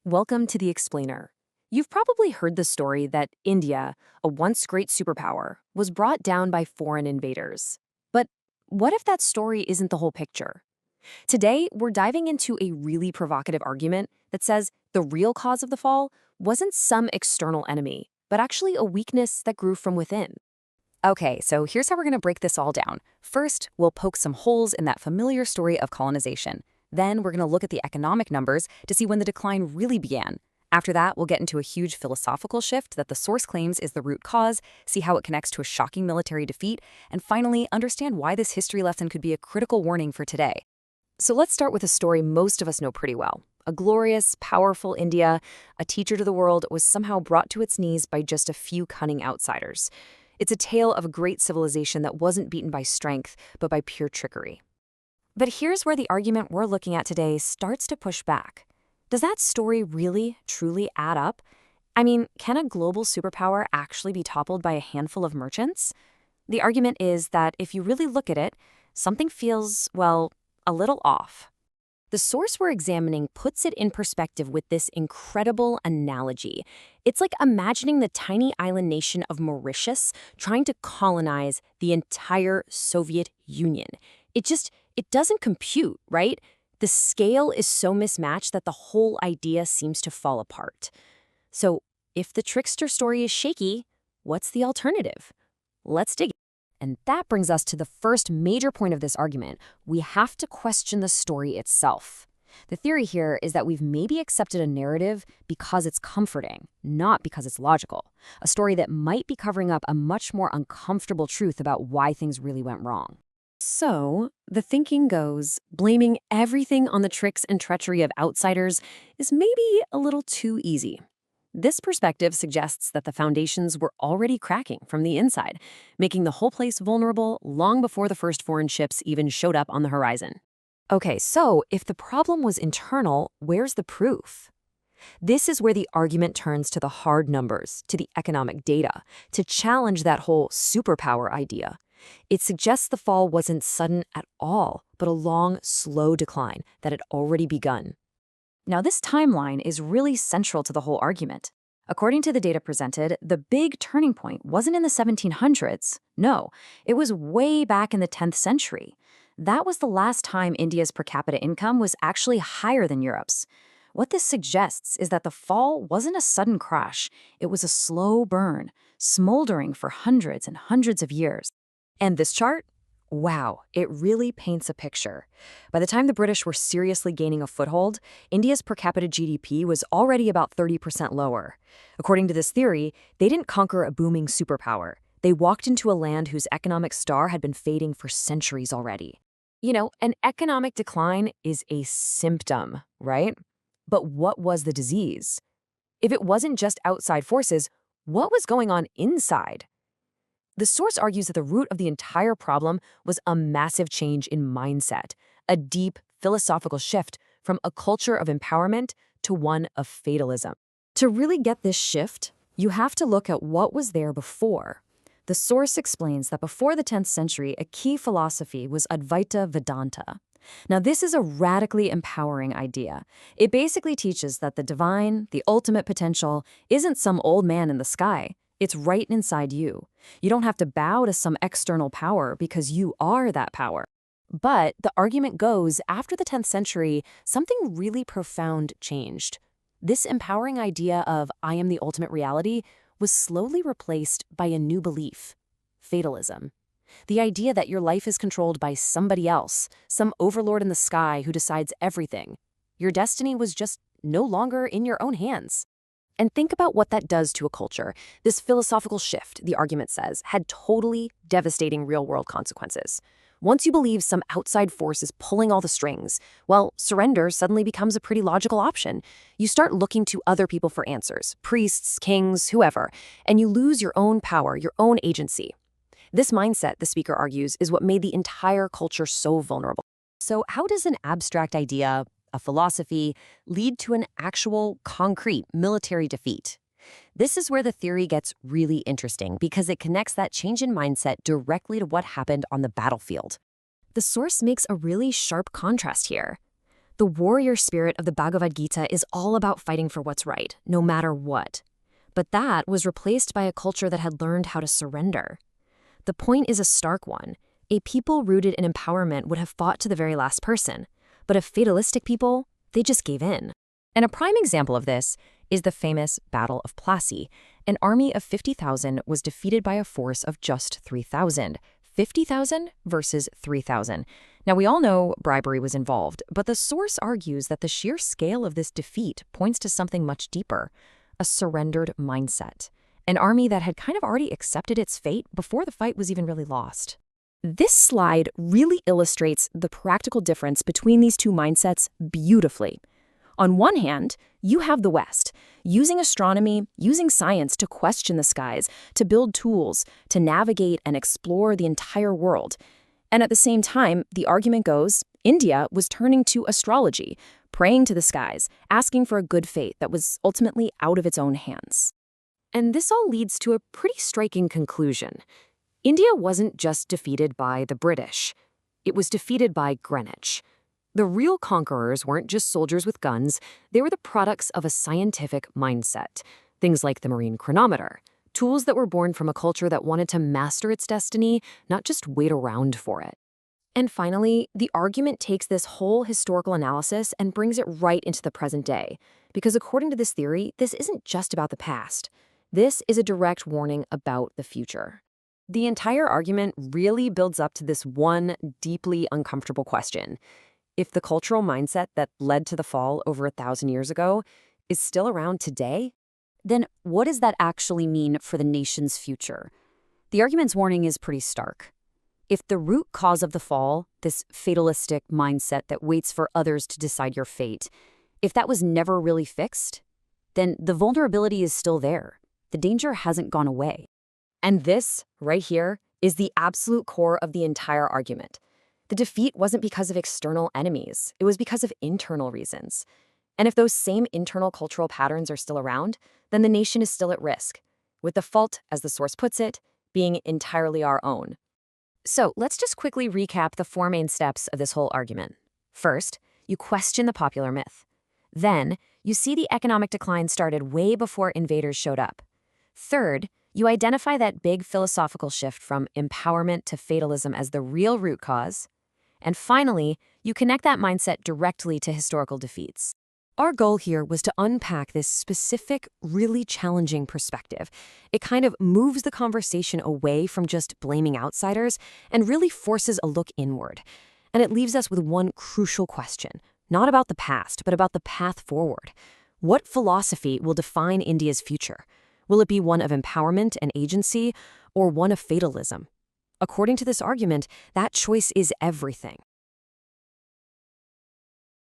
Welcome to The Explainer. You've probably heard the story that India, a once great superpower, was brought down by foreign invaders. But what if that story isn't the whole picture? Today, we're diving into a really provocative argument that says the real cause of the fall wasn't some external enemy, but actually a weakness that grew from within. Okay, so here's how we're going to break this all down. First, we'll poke some holes in that familiar story of colonization. Then we're going to look at the economic numbers to see when the decline really began. After that, we'll get into a huge philosophical shift that the source claims is the root cause, see how it connects to a shocking military defeat, and finally, understand why this history lesson could be a critical warning for today. So let's start with a story most of us know pretty well. A glorious, powerful India, a teacher to the world, was somehow brought to its knees by just a few cunning outsiders. It's a tale of a great civilization that wasn't beaten by strength, but by pure trickery. But here's where the argument we're looking at today starts to push back. Does that story really, truly add up? I mean, can a global superpower actually be toppled by a handful of merchants? The argument is that if you really look at it, something feels, well, a little off. The source we're examining puts it in perspective with this incredible analogy. It's like imagining the tiny island nation of Mauritius trying to colonize the entire Soviet Union. It doesn't compute, right? The scale is so mismatched that the whole idea seems to fall apart. So, if the trickster story is shaky, what's the alternative? Let's dig in. And that brings us to the first major point of this argument. We have to question the story itself. The theory here is that we've maybe accepted a narrative because it's comforting, not because it's logical. A story that might be covering up a much more uncomfortable truth about why things really went wrong. So, the thinking goes, blaming everything on the tricks and treachery of outsiders is maybe a little too easy. This perspective suggests that the foundations were already cracking from the inside, making the whole place vulnerable long before the first foreign ships even showed up on the horizon. Okay, so if the problem was internal, where's the proof? This is where the argument turns to the hard numbers, to the economic data, to challenge that whole superpower idea. It suggests the fall wasn't sudden at all, but a long, slow decline that had already begun. Now, this timeline is really central to the whole argument. According to the data presented, the big turning point wasn't in the 1700s. No, it was way back in the 10th century. That was the last time India's per capita income was actually higher than Europe's. What this suggests is that the fall wasn't a sudden crash. It was a slow burn, smoldering for hundreds and hundreds of years. And this chart? Wow, it really paints a picture. By the time the British were seriously gaining a foothold, India's per capita GDP was already about 30% lower. According to this theory, they didn't conquer a booming superpower. They walked into a land whose economic star had been fading for centuries already. You know, an economic decline is a symptom, right? But what was the disease? If it wasn't just outside forces, what was going on inside? The source argues that the root of the entire problem was a massive change in mindset, a deep philosophical shift from a culture of empowerment to one of fatalism. To really get this shift, you have to look at what was there before. The source explains that before the 10th century, a key philosophy was Advaita Vedanta. Now, this is a radically empowering idea. It basically teaches that the divine, the ultimate potential, isn't some old man in the sky. It's right inside you. You don't have to bow to some external power because you are that power. But the argument goes, after the 10th century, something really profound changed. This empowering idea of I am the ultimate reality was slowly replaced by a new belief, fatalism. The idea that your life is controlled by somebody else, some overlord in the sky who decides everything. Your destiny was just no longer in your own hands. And think about what that does to a culture. This philosophical shift, the argument says, had totally devastating real-world consequences. Once you believe some outside force is pulling all the strings, well, surrender suddenly becomes a pretty logical option. You start looking to other people for answers, priests, kings, whoever, and you lose your own power, your own agency. This mindset, the speaker argues, is what made the entire culture so vulnerable. So how does an abstract idea, a philosophy, lead to an actual, concrete military defeat? This is where the theory gets really interesting because it connects that change in mindset directly to what happened on the battlefield. The source makes a really sharp contrast here. The The warrior spirit of the Bhagavad Gita is all about fighting for what's right, no matter what. But that was replaced by a culture that had learned how to surrender. The point is a stark one. A people rooted in empowerment would have fought to the very last person. But a fatalistic people, they just gave in. And a prime example of this is the famous Battle of Plassey. An army of 50,000 was defeated by a force of just 3,000. 50,000 versus 3,000. Now, we all know bribery was involved, but the source argues that the sheer scale of this defeat points to something much deeper, a surrendered mindset, an army that had kind of already accepted its fate before the fight was even really lost. This slide really illustrates the practical difference between these two mindsets beautifully. On one hand, you have the West, using astronomy, using science to question the skies, to build tools, to navigate and explore the entire world. And at the same time, the argument goes, India was turning to astrology, praying to the skies, asking for a good fate that was ultimately out of its own hands. And this all leads to a pretty striking conclusion. India wasn't just defeated by the British. It was defeated by Greenwich. The real conquerors weren't just soldiers with guns, they were the products of a scientific mindset. Things like the marine chronometer, tools that were born from a culture that wanted to master its destiny, not just wait around for it. And finally, the argument takes this whole historical analysis and brings it right into the present day. Because according to this theory, this isn't just about the past. This is a direct warning about the future. The entire argument really builds up to this one deeply uncomfortable question. If the cultural mindset that led to the fall over 1,000 years ago is still around today, then what does that actually mean for the nation's future? The argument's warning is pretty stark. If the root cause of the fall, this fatalistic mindset that waits for others to decide your fate, if that was never really fixed, then the vulnerability is still there. The danger hasn't gone away. And this, right here, is the absolute core of the entire argument. The defeat wasn't because of external enemies. It was because of internal reasons. And if those same internal cultural patterns are still around, then the nation is still at risk, with the fault, as the source puts it, being entirely our own. So let's just quickly recap the 4 main steps of this whole argument. First, you question the popular myth. Then, you see the economic decline started way before invaders showed up. Third, you identify that big philosophical shift from empowerment to fatalism as the real root cause. And finally, you connect that mindset directly to historical defeats. Our goal here was to unpack this specific, really challenging perspective. It kind of moves the conversation away from just blaming outsiders and really forces a look inward. And it leaves us with one crucial question, not about the past, but about the path forward. What philosophy will define India's future? Will it be one of empowerment and agency, or one of fatalism? According to this argument, that choice is everything.